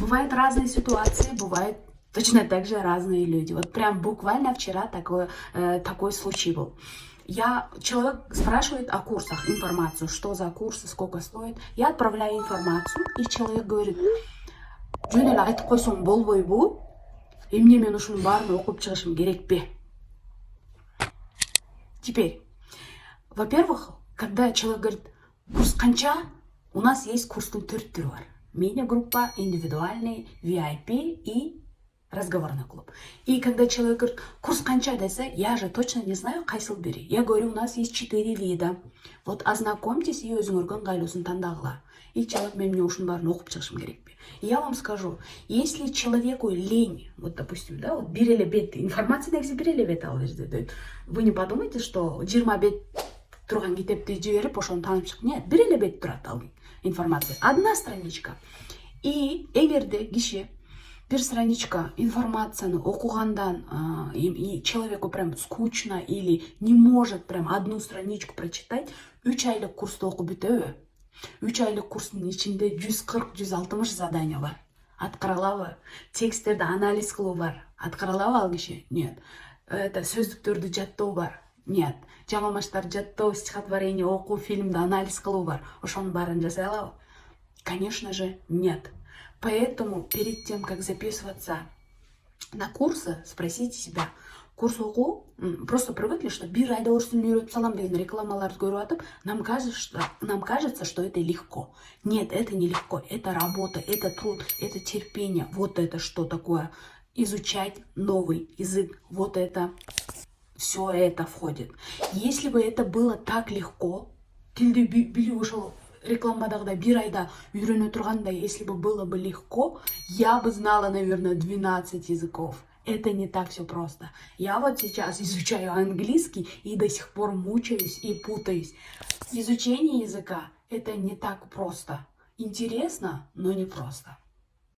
Бывают разные ситуации, бывают точно так же разные люди. Вот прям буквально вчера такой случай был. Человек спрашивает о курсах информацию, что за курсы, сколько стоит. Я отправляю информацию, и человек говорит, жөн эле айтып койсоң болбойбу? Эмне мен ушунун баарын окуп чыгышым керек пе? Теперь, во-первых, когда человек говорит, курс канча, у нас есть курстың төрт түрі бар. Мини-группа, индивидуальный, VIP и разговорный клуб. И когда человек говорит, курс канча десе, я же точно не знаю, кайсыл бери. Я говорю, у нас есть 4 вида. Вот ознакомьтесь и өзүңөргө ыңгайлуусын тандагыла. И человек мне ушун баарын окуп чыгышым керек пе? Я вам скажу, если человеку лень, вот допустим, да, вот бир эле бет, информация негизи бир эле бет ал жерде. Вы не подумайте, что 20 бет турган китепти жиберип ошону таанып чык. Нет, бир эле бет турат ал информация. Одна страничка. И эгерде киши бир страничка информацияны окугандан и человеку прям скучно или не может прям одну страничку прочитать, 3 айлык курсту окуп бүтөбү? 3 айлык курстун ичинде 140-160 задания бар. Аткара алабы? Тексттерди анализ кылуу бар. Аткара алабы ал киши? Нет. Это сөздүктөрдү жаттоо бар. Нет. Жаңы маштар жаттоо, стихотворение окуу, фильмди анализ кылуу бар. Ошонун баарын жасай алабы? Конечно же, нет. Поэтому перед тем, как записываться на курсы, спросите себя, курс окуу, просто привыкли, что бир айда орус тилин үйрөтүп салам деген рекламаларды көрүп атып, нам кажется, что это легко. Нет, это не легко. Это работа, это труд, это терпение. Вот это что такое. Изучать новый язык. Вот это, все это входит. Если бы это было так легко, тилди билүү ошол рекламадагыдай бир айда үйрөнө тургандай, если бы было бы легко, я бы знала, наверное, 12 языков. Это не так все просто. Я вот сейчас изучаю английский и до сих пор мучаюсь и путаюсь. Изучение языка — это не так просто. Интересно, но не просто.